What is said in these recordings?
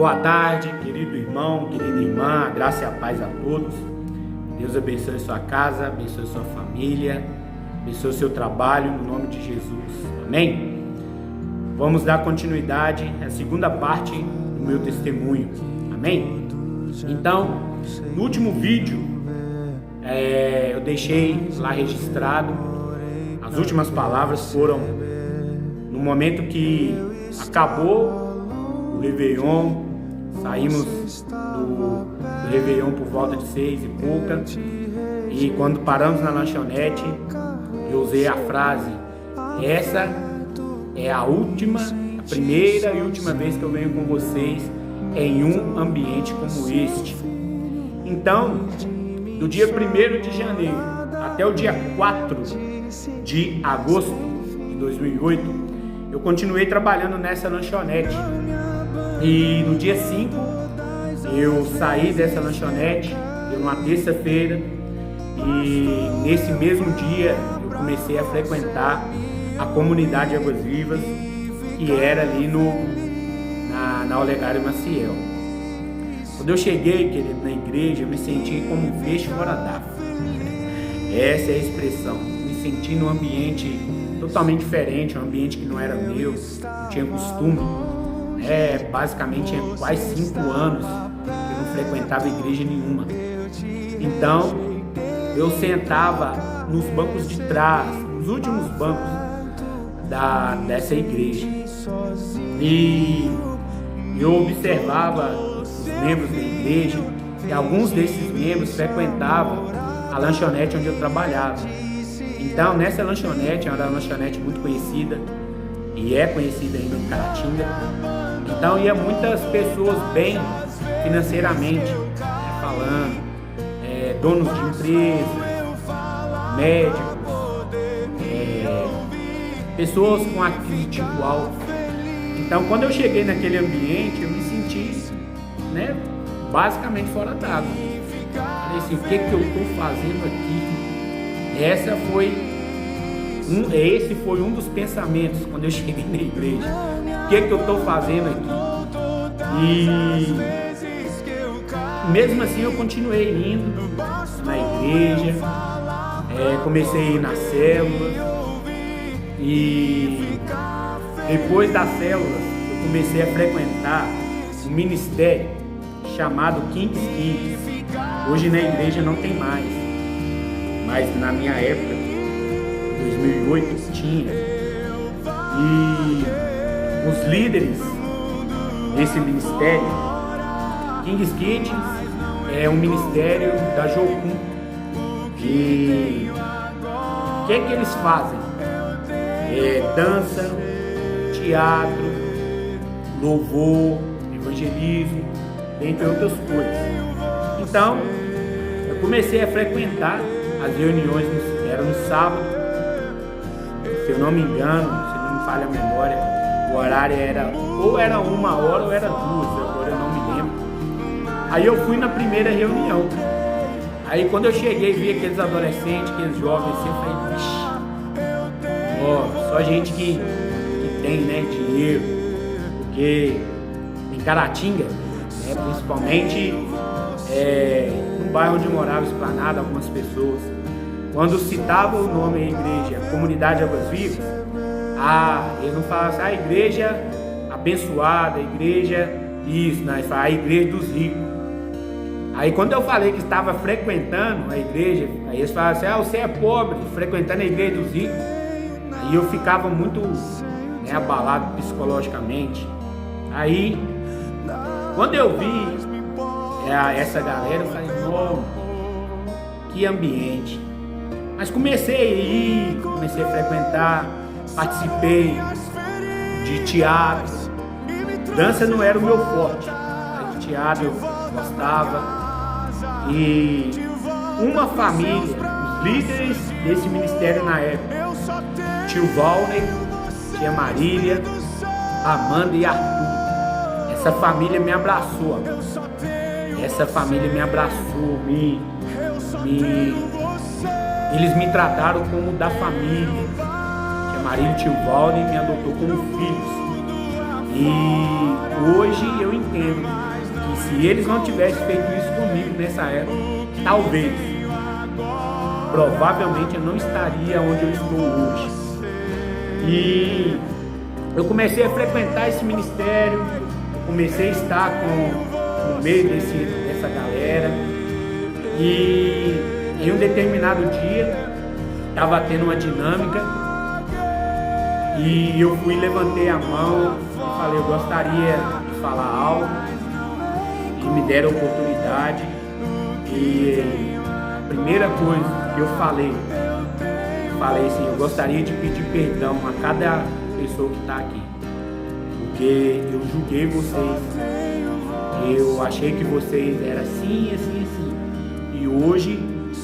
Boa tarde, querido irmão, querida irmã, graça e a paz a todos. Deus abençoe sua casa, abençoe sua família, abençoe seu trabalho, no nome de Jesus. Amém? Vamos dar continuidade à segunda parte do meu testemunho. Amém? Então, no último vídeo, eu deixei lá registrado, as últimas palavras foram no momento que acabou o Réveillon. Saímos do Réveillon por volta de 6 e pouca, e quando paramos na lanchonete, eu usei a frase: essa é a primeira e última vez que eu venho com vocês em um ambiente como este. Então, do dia 1º de janeiro até o dia 4 de agosto de 2008, eu continuei trabalhando nessa lanchonete. E no dia 5, eu saí dessa lanchonete, numa terça-feira, e nesse mesmo dia eu comecei a frequentar a comunidade Águas Vivas, que era ali na Olegário Maciel. Quando eu cheguei, querido, na igreja, eu me senti como um peixe fora d'água. Essa é a expressão. Me senti num ambiente totalmente diferente, um ambiente que não era meu, não tinha costume. Basicamente, tinha quase 5 anos que eu não frequentava igreja nenhuma. Então, eu sentava nos bancos de trás, nos últimos bancos dessa igreja. E eu observava os membros da igreja, e alguns desses membros frequentavam a lanchonete onde eu trabalhava. Então, nessa lanchonete, era uma lanchonete muito conhecida, e é conhecida ainda em Caratinga. Então ia muitas pessoas bem financeiramente falando, donos de empresas, médicos, pessoas com aquisitivo alto. Então quando eu cheguei naquele ambiente, eu me senti, basicamente fora d'água. Falei assim: o que eu estou fazendo aqui? Esse foi um dos pensamentos quando eu cheguei na igreja. O que eu estou fazendo aqui? E mesmo assim eu continuei indo na igreja, comecei a ir nas células, e depois das células eu comecei a frequentar um ministério chamado Kings Kids. Hoje na igreja não tem mais, mas na minha época, 2008, tinha. E os líderes desse ministério, Kings Kids, é um ministério da Jocum. E o que eles fazem? Dança, teatro, louvor, evangelismo, entre outras coisas. Então, eu comecei a frequentar as reuniões, era no sábado, se eu não me engano, se não me falha a memória, o horário era 1 hora ou era 2, agora eu não me lembro. Aí eu fui na primeira reunião. Aí quando eu cheguei e vi aqueles adolescentes, aqueles jovens assim, eu falei: vixe, só gente que tem, dinheiro. Porque em Caratinga, principalmente no bairro onde eu morava, Esplanada, algumas pessoas, quando citavam o nome da igreja, Comunidade Águas Vivas, eles não falavam assim: a igreja abençoada, a igreja isso, eles falavam a igreja dos ricos. Aí quando eu falei que estava frequentando a igreja, aí eles falavam assim: você é pobre, frequentando a igreja dos ricos. Aí eu ficava muito abalado psicologicamente. Aí, quando eu vi essa galera, eu falei: que ambiente. Mas comecei a ir, comecei a frequentar, participei de teatro. Dança não era o meu forte, mas de teatro eu gostava. E uma família, os líderes desse ministério na época, tio Valney, tia Marília, Amanda e Arthur, essa família me abraçou. Essa família me abraçou, eles me trataram como da família. Tia Marília e tio Valney me adotou como filhos. E hoje eu entendo que se eles não tivessem feito isso comigo nessa época, talvez, provavelmente eu não estaria onde eu estou hoje. E eu comecei a frequentar esse ministério, comecei a estar no meio dessa galera. E em um determinado dia estava tendo uma dinâmica e eu levantei a mão, falei, eu gostaria de falar algo, e me deram a oportunidade. E a primeira coisa que eu falei assim, eu gostaria de pedir perdão a cada pessoa que está aqui, porque eu julguei vocês, eu achei que vocês eram assim, assim, assim, e hoje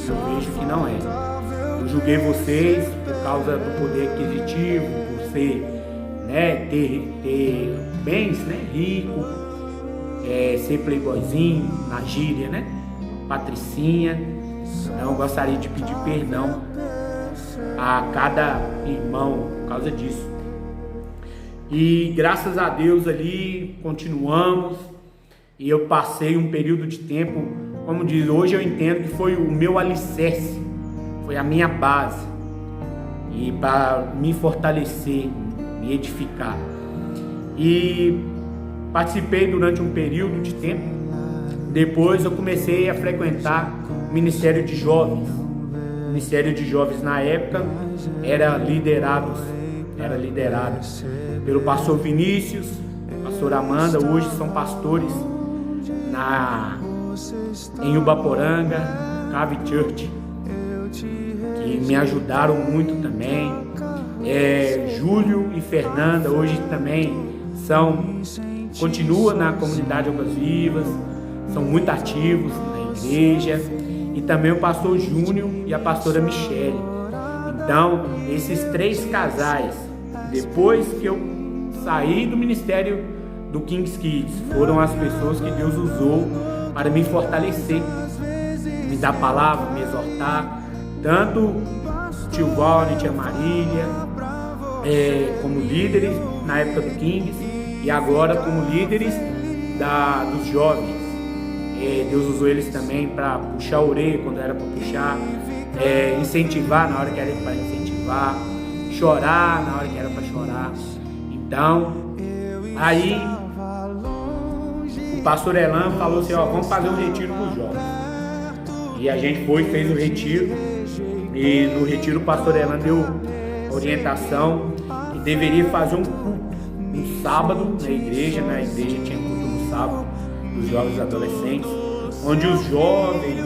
eu vejo que não é. Eu julguei vocês por causa do poder aquisitivo, por ser, ter bens, rico, ser playboyzinho, na gíria, patricinha. Então eu gostaria de pedir perdão a cada irmão por causa disso. E graças a Deus ali continuamos, e eu passei um período de tempo, como diz, hoje eu entendo que foi o meu alicerce, foi a minha base, e para me fortalecer, me edificar. E participei durante um período de tempo. Depois eu comecei a frequentar o Ministério de Jovens. O Ministério de Jovens na época era liderado pelo pastor Vinícius, pastor Amanda, hoje são pastores em Ubaporanga, Cave Church, que me ajudaram muito também. Júlio e Fernanda hoje também continuam na comunidade Águas Vivas, são muito ativos na igreja, e também o pastor Júnior e a pastora Michele. Então, esses três casais, depois que eu saí do ministério do King's Kids, foram as pessoas que Deus usou para me fortalecer, me dar palavra, me exortar, tanto tio Valne, tia Marília, como líderes na época do Kings, e agora como líderes dos jovens. Deus usou eles também para puxar a orelha quando era para puxar, incentivar na hora que era para incentivar, chorar na hora que era para chorar. Então, aí o pastor Elan falou assim, vamos fazer um retiro com os jovens. E a gente fez o retiro, e no retiro o pastor Elan deu orientação que deveria fazer um culto no sábado na igreja tinha culto no sábado dos jovens adolescentes, onde os jovens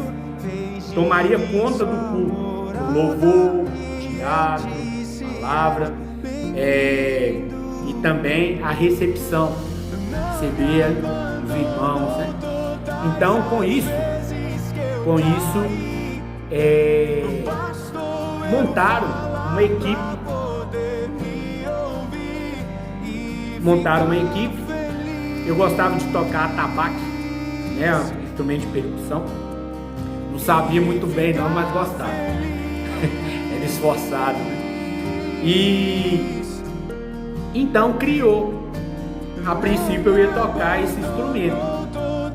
tomariam conta do culto, o louvor, o teatro, a palavra, e também a recepção, receber os irmãos, Então com isso montaram uma equipe. Eu gostava de tocar atabaque, instrumento de percussão. Não sabia muito bem não, mas gostava. Era esforçado, E então criou. A princípio eu ia tocar esse instrumento.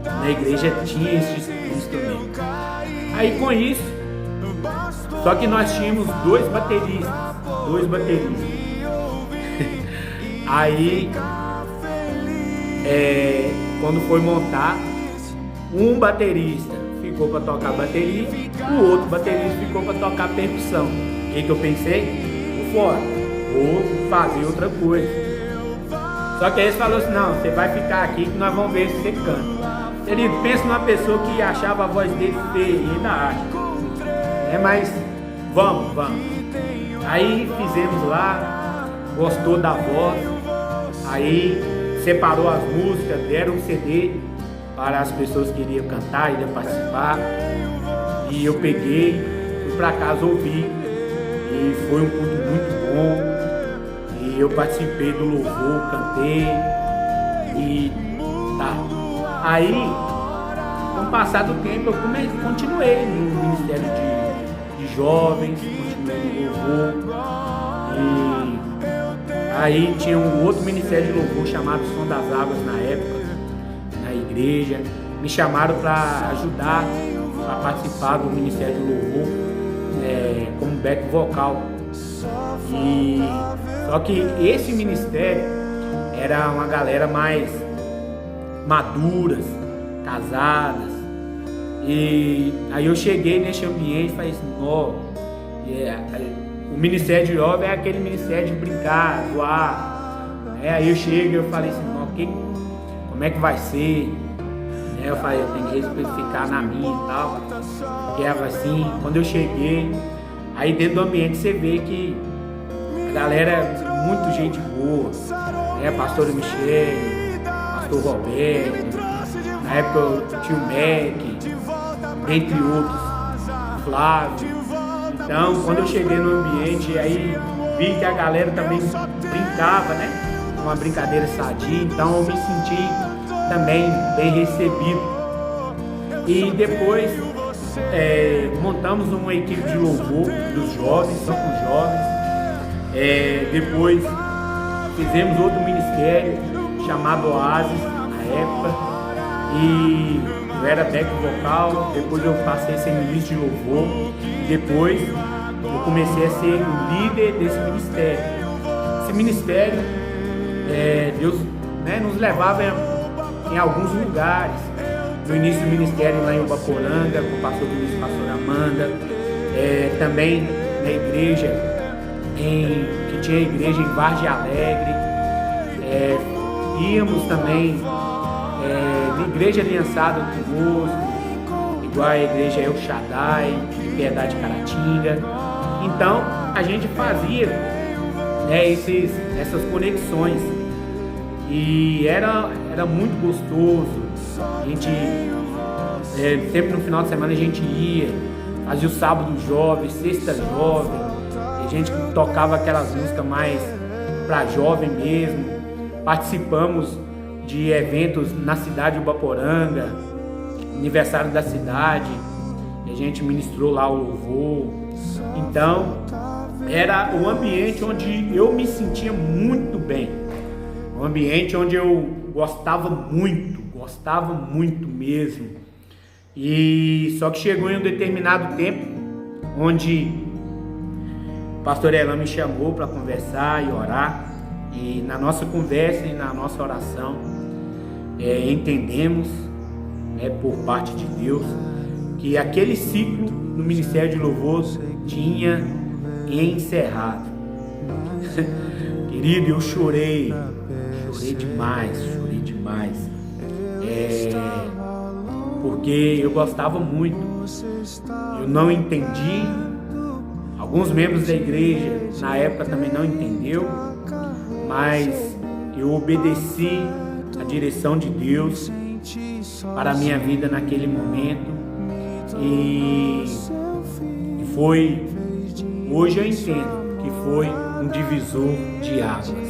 Na igreja tinha esse instrumento. Aí com isso, só que nós tínhamos dois bateristas. Aí, quando foi montar, um baterista ficou para tocar bateria, o outro baterista ficou para tocar percussão. O que eu pensei? Vou fazer outra coisa. Só que eles falaram assim, não, você vai ficar aqui que nós vamos ver se você canta. Querido, pensa numa pessoa que achava a voz dele feia, e ainda acha. Mas vamos. Aí fizemos lá, gostou da voz, aí separou as músicas, deram um CD para as pessoas que iriam cantar, iriam participar. E eu peguei, fui para casa ouvir, e foi um culto muito bom. E eu participei do louvor, cantei, e tá. Aí, com o passar do tempo, eu continuei no Ministério de Jovens, continuei no louvor. E Aí tinha um outro ministério de louvor chamado Som das Águas na época, na igreja. Me chamaram para ajudar a participar do ministério de louvor como back vocal. Só que esse ministério era uma galera mais maduras, casadas. E aí eu cheguei nesse ambiente e falei assim, o ministério de jovem é aquele ministério de brincar, zoar. Aí eu chego e eu falei assim, como é que vai ser? Eu falei, eu tenho que especificar na minha e tal. Que era assim, quando eu cheguei, aí dentro do ambiente você vê que a galera é muito gente boa. Pastor Michele, pastor Roberto, na época o tio Mac, entre outros, Flávio. Então, quando eu cheguei no ambiente, aí vi que a galera também brincava, uma brincadeira sadia, então eu me senti também bem recebido. E depois montamos uma equipe de louvor dos jovens, só com jovens. Depois fizemos outro ministério chamado Oasis na época, e eu era back vocal. Depois eu passei a ser ministro de louvor. Depois eu comecei a ser o líder desse ministério. Esse ministério, Deus nos levava em alguns lugares. No início do ministério lá em Ubaporanga, com o pastor Luiz e a pastora Amanda. Também na igreja, que tinha igreja em Vargem Alegre. Íamos também na igreja aliançada conosco, igual a igreja El Shaddai, de Piedade Caratinga. Então a gente fazia essas conexões e era muito gostoso. A gente sempre no final de semana a gente ia, fazia o sábado jovem, sexta jovem, e a gente tocava aquelas músicas mais para jovem mesmo. Participamos de eventos na cidade de Ubaporanga, aniversário da cidade, e a gente ministrou lá o louvor. Então era um ambiente onde eu me sentia muito bem, um ambiente onde eu gostava muito mesmo. E só que chegou em um determinado tempo onde o pastor Elan me chamou para conversar e orar, e na nossa conversa e na nossa oração entendemos por parte de Deus que aquele ciclo no Ministério de Louvor tinha encerrado. Querido, eu chorei demais, porque eu gostava muito. Eu não entendi, alguns membros da igreja na época também não entendeu, mas eu obedeci a direção de Deus para a minha vida naquele momento, e foi, hoje eu entendo que foi um divisor de águas.